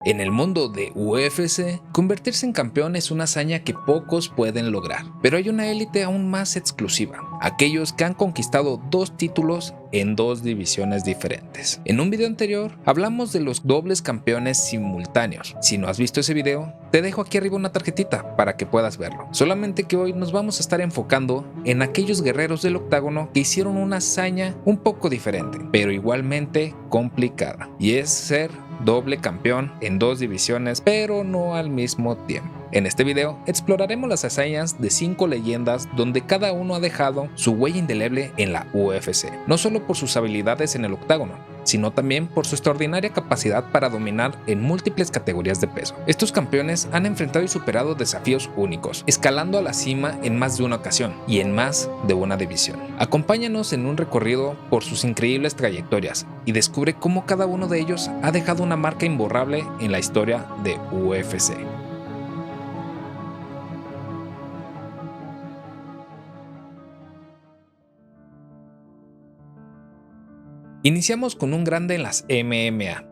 En el mundo de UFC, convertirse en campeón es una hazaña que pocos pueden lograr, pero hay una élite aún más exclusiva, aquellos que han conquistado 2 títulos en 2 divisiones diferentes. En un video anterior hablamos de los dobles campeones simultáneos. Si no has visto ese video, te dejo aquí arriba una tarjetita para que puedas verlo. Solamente que hoy nos vamos a estar enfocando en aquellos guerreros del octágono que hicieron una hazaña un poco diferente, pero igualmente complicada, y es ser doble campeón en 2 divisiones, pero no al mismo tiempo. En este video exploraremos las hazañas de 5 leyendas donde cada uno ha dejado su huella indeleble en la UFC, no solo por sus habilidades en el octágono, sino también por su extraordinaria capacidad para dominar en múltiples categorías de peso. Estos campeones han enfrentado y superado desafíos únicos, escalando a la cima en más de una ocasión y en más de una división. Acompáñanos en un recorrido por sus increíbles trayectorias y descubre cómo cada uno de ellos ha dejado una marca imborrable en la historia de UFC. Iniciamos con un grande en las MMA,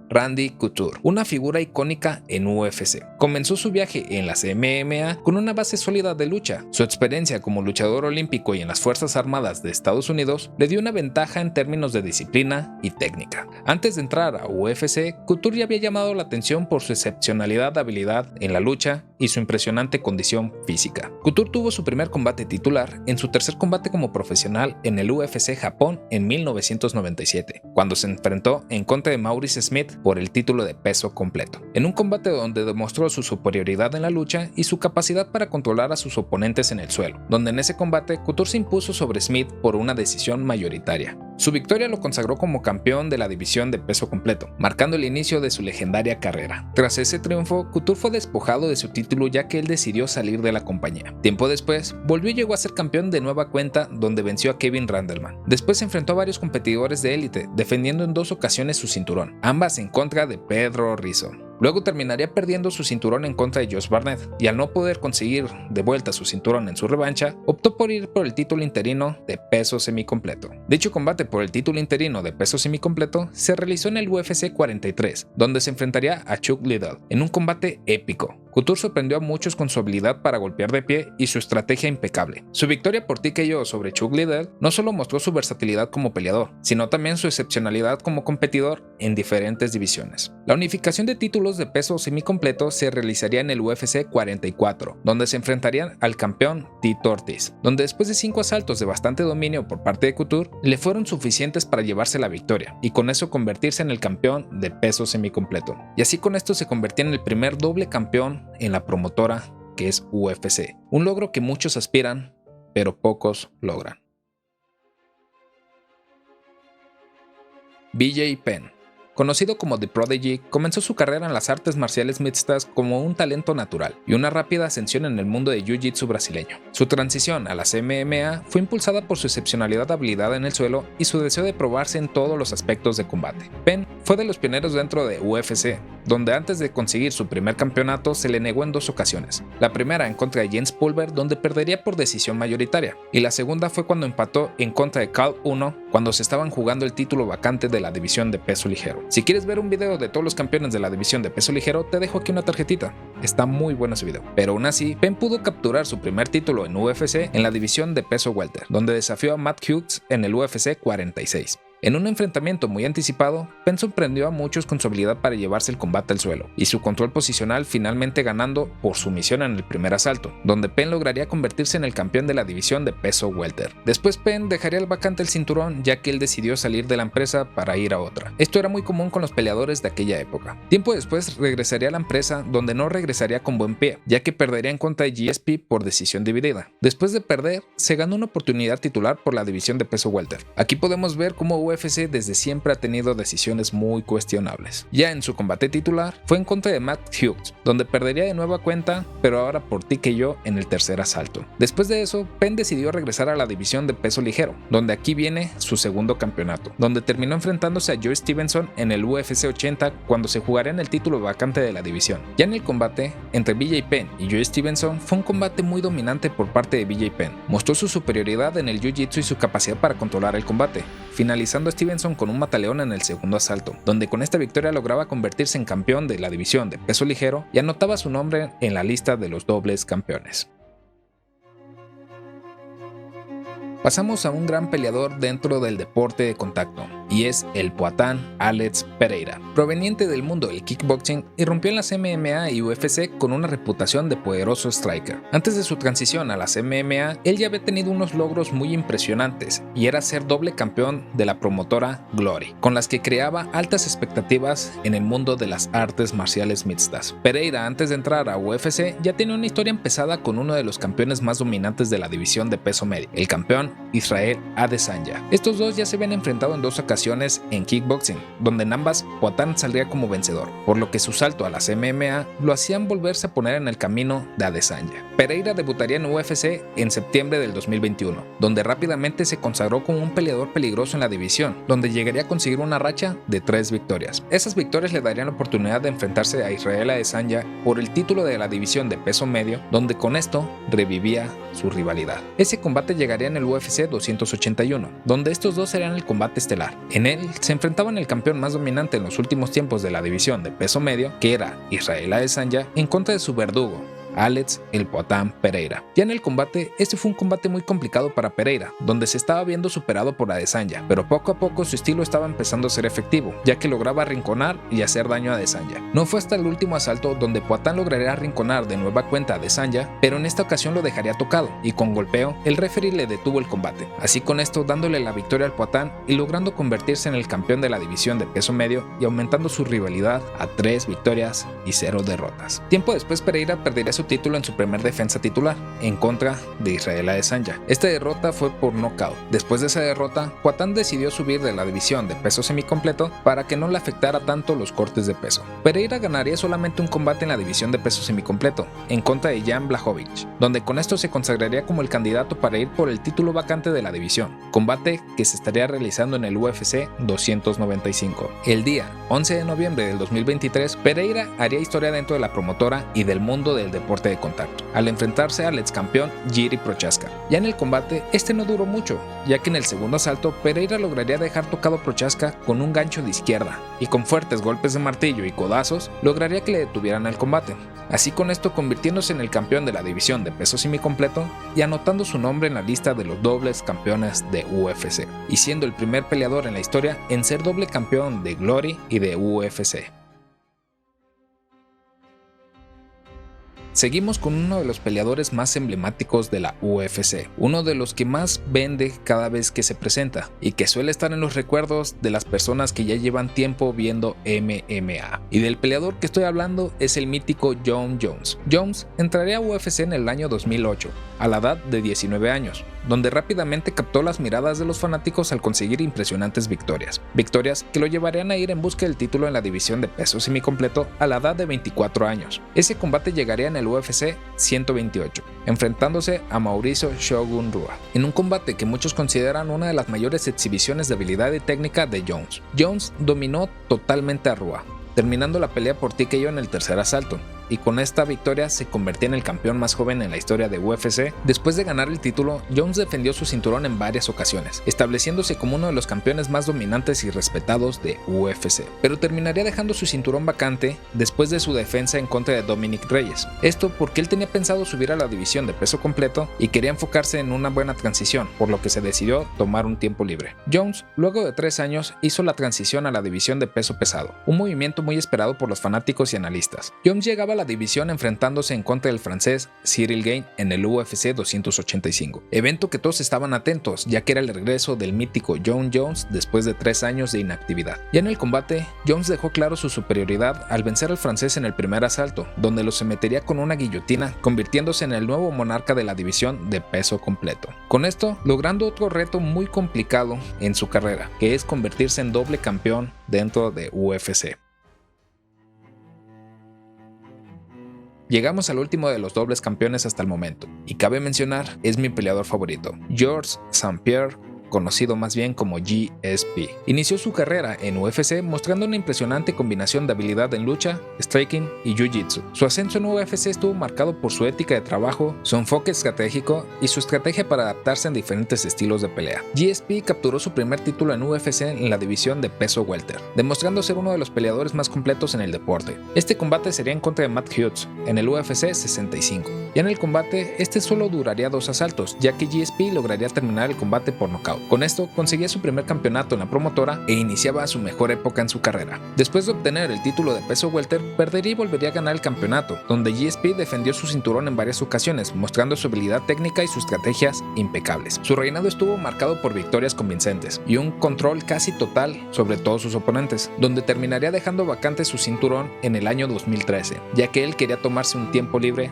Randy Couture, una figura icónica en UFC. Comenzó su viaje en las MMA con una base sólida de lucha. Su experiencia como luchador olímpico y en las Fuerzas Armadas de Estados Unidos le dio una ventaja en términos de disciplina y técnica. Antes de entrar a UFC, Couture ya había llamado la atención por su excepcionalidad de habilidad en la lucha y su impresionante condición física. Couture tuvo su primer combate titular en su tercer combate como profesional en el UFC Japón en 1997, cuando se enfrentó en contra de Maurice Smith por el título de peso completo, en un combate donde demostró su superioridad en la lucha y su capacidad para controlar a sus oponentes en el suelo, donde en ese combate Couture se impuso sobre Smith por una decisión mayoritaria. Su victoria lo consagró como campeón de la división de peso completo, marcando el inicio de su legendaria carrera. Tras ese triunfo, Couture fue despojado de su título ya que él decidió salir de la compañía. Tiempo después, volvió y llegó a ser campeón de nueva cuenta, donde venció a Kevin Randleman. Después se enfrentó a varios competidores de élite, defendiendo en 2 ocasiones su cinturón, ambas en contra de Pedro Rizzo. Luego terminaría perdiendo su cinturón en contra de Josh Barnett, y al no poder conseguir de vuelta su cinturón en su revancha, optó por ir por el título interino de peso semicompleto. Dicho combate por el título interino de peso semicompleto se realizó en el UFC 43, donde se enfrentaría a Chuck Liddell, en un combate épico. Couture sorprendió a muchos con su habilidad para golpear de pie y su estrategia impecable. Su victoria por TKO sobre Chuck Liddell no solo mostró su versatilidad como peleador, sino también su excepcionalidad como competidor en diferentes divisiones. La unificación de títulos de peso semicompleto se realizaría en el UFC 44, donde se enfrentarían al campeón Tito Ortiz, donde después de 5 asaltos de bastante dominio por parte de Couture, le fueron suficientes para llevarse la victoria, y con eso convertirse en el campeón de peso semicompleto. Y así con esto se convertía en el primer doble campeón en la promotora que es UFC, un logro que muchos aspiran, pero pocos logran. BJ Penn, conocido como The Prodigy, comenzó su carrera en las artes marciales mixtas como un talento natural y una rápida ascensión en el mundo de Jiu-Jitsu brasileño. Su transición a las MMA fue impulsada por su excepcionalidad habilidad en el suelo y su deseo de probarse en todos los aspectos de combate. Penn fue de los pioneros dentro de UFC, donde antes de conseguir su primer campeonato se le negó en 2 ocasiones. La primera en contra de Jens Pulver, donde perdería por decisión mayoritaria, y la segunda fue cuando empató en contra de Carl Uno, cuando se estaban jugando el título vacante de la división de peso ligero. Si quieres ver un video de todos los campeones de la división de peso ligero, te dejo aquí una tarjetita. Está muy bueno ese video. Pero aún así, Penn pudo capturar su primer título en UFC en la división de peso welter, donde desafió a Matt Hughes en el UFC 46. En un enfrentamiento muy anticipado, Penn sorprendió a muchos con su habilidad para llevarse el combate al suelo y su control posicional, finalmente ganando por sumisión en el primer asalto, donde Penn lograría convertirse en el campeón de la división de peso welter. Después Penn dejaría el vacante el cinturón ya que él decidió salir de la empresa para ir a otra. Esto era muy común con los peleadores de aquella época. Tiempo después regresaría a la empresa, donde no regresaría con buen pie, ya que perdería en contra de GSP por decisión dividida. Después de perder, se ganó una oportunidad titular por la división de peso welter. Aquí podemos ver cómo UFC desde siempre ha tenido decisiones muy cuestionables. Ya en su combate titular fue en contra de Matt Hughes, donde perdería de nueva cuenta, pero ahora por TKO en el tercer asalto. Después de eso, Penn decidió regresar a la división de peso ligero, donde aquí viene su segundo campeonato, donde terminó enfrentándose a Joe Stevenson en el UFC 80 cuando se jugaría en el título vacante de la división. Ya en el combate entre BJ Penn y Joe Stevenson fue un combate muy dominante por parte de BJ Penn. Mostró su superioridad en el Jiu-Jitsu y su capacidad para controlar el combate, finalizando neutralizando a Stevenson con un mataleón en el segundo asalto, donde con esta victoria lograba convertirse en campeón de la división de peso ligero y anotaba su nombre en la lista de los dobles campeones. Pasamos a un gran peleador dentro del deporte de contacto, y es el poatán Alex Pereira. Proveniente del mundo del kickboxing, irrumpió en las MMA y UFC con una reputación de poderoso striker. Antes de su transición a las MMA, él ya había tenido unos logros muy impresionantes, y era ser doble campeón de la promotora Glory, con las que creaba altas expectativas en el mundo de las artes marciales mixtas. Pereira, antes de entrar a UFC, ya tenía una historia empezada con uno de los campeones más dominantes de la división de peso medio, el campeón Israel Adesanya. Estos dos ya se habían enfrentado en 2 ocasiones en kickboxing, donde en ambas Poatán saldría como vencedor, por lo que su salto a las MMA lo hacían volverse a poner en el camino de Adesanya. Pereira debutaría en UFC en septiembre del 2021, donde rápidamente se consagró como un peleador peligroso en la división, donde llegaría a conseguir una racha de 3 victorias. Esas victorias le darían la oportunidad de enfrentarse a Israel Adesanya por el título de la división de peso medio, donde con esto revivía su rivalidad. Ese combate llegaría en el UFC 281, donde estos dos serían el combate estelar. En él se enfrentaban el campeón más dominante en los últimos tiempos de la división de peso medio, que era Israel Adesanya, en contra de su verdugo, Alex el Poatán Pereira. Ya en el combate, este fue un combate muy complicado para Pereira, donde se estaba viendo superado por Adesanya, pero poco a poco su estilo estaba empezando a ser efectivo, ya que lograba arrinconar y hacer daño a Adesanya. No fue hasta el último asalto donde Poatán lograría arrinconar de nueva cuenta a Adesanya, pero en esta ocasión lo dejaría tocado, y con golpeo, el referee le detuvo el combate, así con esto dándole la victoria al Poatán y logrando convertirse en el campeón de la división de peso medio y aumentando su rivalidad a 3 victorias y 0 derrotas. Tiempo después Pereira perdería su título en su primer defensa titular, en contra de Israel Adesanya. Esta derrota fue por nocaut. Después de esa derrota, Poatán decidió subir de la división de peso semicompleto para que no le afectara tanto los cortes de peso. Pereira ganaría solamente un combate en la división de peso semicompleto, en contra de Jan Blachowicz, donde con esto se consagraría como el candidato para ir por el título vacante de la división, combate que se estaría realizando en el UFC 295. El día 11 de noviembre del 2023, Pereira haría historia dentro de la promotora y del mundo del deporte de contacto, al enfrentarse al ex campeón Jiri Prochazka. Ya en el combate, este no duró mucho, ya que en el segundo asalto Pereira lograría dejar tocado a Prochazka con un gancho de izquierda, y con fuertes golpes de martillo y codazos, lograría que le detuvieran el combate. Así con esto convirtiéndose en el campeón de la división de peso semicompleto y anotando su nombre en la lista de los dobles campeones de UFC, y siendo el primer peleador en la historia en ser doble campeón de Glory y de UFC. Seguimos con uno de los peleadores más emblemáticos de la UFC, uno de los que más vende cada vez que se presenta y que suele estar en los recuerdos de las personas que ya llevan tiempo viendo MMA. Y del peleador que estoy hablando es el mítico Jon Jones. Jones entraría a UFC en el año 2008, a la edad de 19 años, donde rápidamente captó las miradas de los fanáticos al conseguir impresionantes victorias que lo llevarían a ir en busca del título en la división de peso semicompleto a la edad de 24 años. Ese combate llegaría en el UFC 128, enfrentándose a Mauricio Shogun Rua, en un combate que muchos consideran una de las mayores exhibiciones de habilidad y técnica de Jones. Jones dominó totalmente a Rua, terminando la pelea por TKO en el tercer asalto, y con esta victoria se convertía en el campeón más joven en la historia de UFC. Después de ganar el título, Jones defendió su cinturón en varias ocasiones, estableciéndose como uno de los campeones más dominantes y respetados de UFC, pero terminaría dejando su cinturón vacante después de su defensa en contra de Dominic Reyes. Esto porque él tenía pensado subir a la división de peso completo y quería enfocarse en una buena transición, por lo que se decidió tomar un tiempo libre. Jones, luego de 3 años, hizo la transición a la división de peso pesado, un movimiento muy esperado por los fanáticos y analistas. Jones llegaba a la división enfrentándose en contra del francés Cyril Gane en el UFC 285, evento que todos estaban atentos, ya que era el regreso del mítico Jon Jones después de 3 años de inactividad. Ya en el combate, Jones dejó claro su superioridad al vencer al francés en el primer asalto, donde lo sometería con una guillotina, convirtiéndose en el nuevo monarca de la división de peso completo. Con esto, logrando otro reto muy complicado en su carrera, que es convertirse en doble campeón dentro de UFC. Llegamos al último de los dobles campeones hasta el momento, y cabe mencionar, es mi peleador favorito, Georges St. Pierre conocido más bien como GSP. Inició su carrera en UFC mostrando una impresionante combinación de habilidad en lucha, striking y jiu-jitsu. Su ascenso en UFC estuvo marcado por su ética de trabajo, su enfoque estratégico y su estrategia para adaptarse a diferentes estilos de pelea. GSP capturó su primer título en UFC en la división de peso welter, demostrando ser uno de los peleadores más completos en el deporte. Este combate sería en contra de Matt Hughes en el UFC 65. Y en el combate, este solo duraría 2 asaltos, ya que GSP lograría terminar el combate por nocaut. Con esto, conseguía su primer campeonato en la promotora e iniciaba su mejor época en su carrera. Después de obtener el título de peso welter, perdería y volvería a ganar el campeonato, donde GSP defendió su cinturón en varias ocasiones, mostrando su habilidad técnica y sus estrategias impecables. Su reinado estuvo marcado por victorias convincentes y un control casi total sobre todos sus oponentes, donde terminaría dejando vacante su cinturón en el año 2013, ya que él quería tomarse un tiempo libre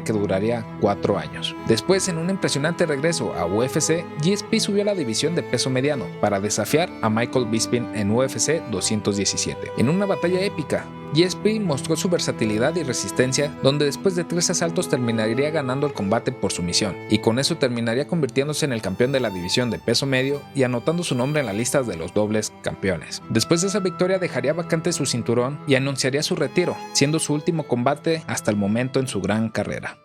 que duraría 4 años. Después, en un impresionante regreso a UFC, GSP subió a la división de peso mediano para desafiar a Michael Bisping en UFC 217. En una batalla épica, GSP mostró su versatilidad y resistencia, donde después de 3 asaltos terminaría ganando el combate por sumisión, y con eso terminaría convirtiéndose en el campeón de la división de peso medio y anotando su nombre en la lista de los dobles campeones. Después de esa victoria dejaría vacante su cinturón y anunciaría su retiro, siendo su último combate hasta el momento en su gran carrera.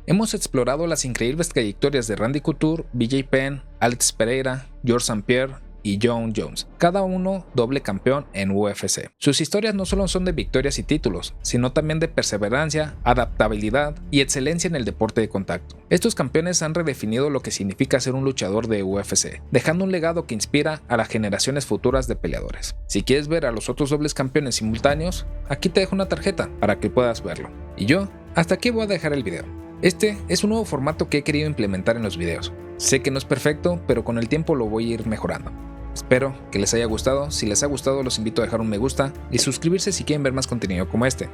Hemos explorado las increíbles trayectorias de Randy Couture, BJ Penn, Alex Pereira, George St. Pierre y Jon Jones, cada uno doble campeón en UFC. Sus historias no solo son de victorias y títulos, sino también de perseverancia, adaptabilidad y excelencia en el deporte de contacto. Estos campeones han redefinido lo que significa ser un luchador de UFC, dejando un legado que inspira a las generaciones futuras de peleadores. Si quieres ver a los otros dobles campeones simultáneos, aquí te dejo una tarjeta para que puedas verlo. Y yo, hasta aquí voy a dejar el video. Este es un nuevo formato que he querido implementar en los videos. Sé que no es perfecto, pero con el tiempo lo voy a ir mejorando. Espero que les haya gustado. Si les ha gustado, los invito a dejar un me gusta y suscribirse si quieren ver más contenido como este.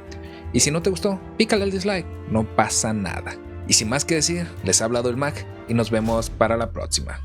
Y si no te gustó, pícale al dislike, no pasa nada. Y sin más que decir, les ha hablado el Mac y nos vemos para la próxima.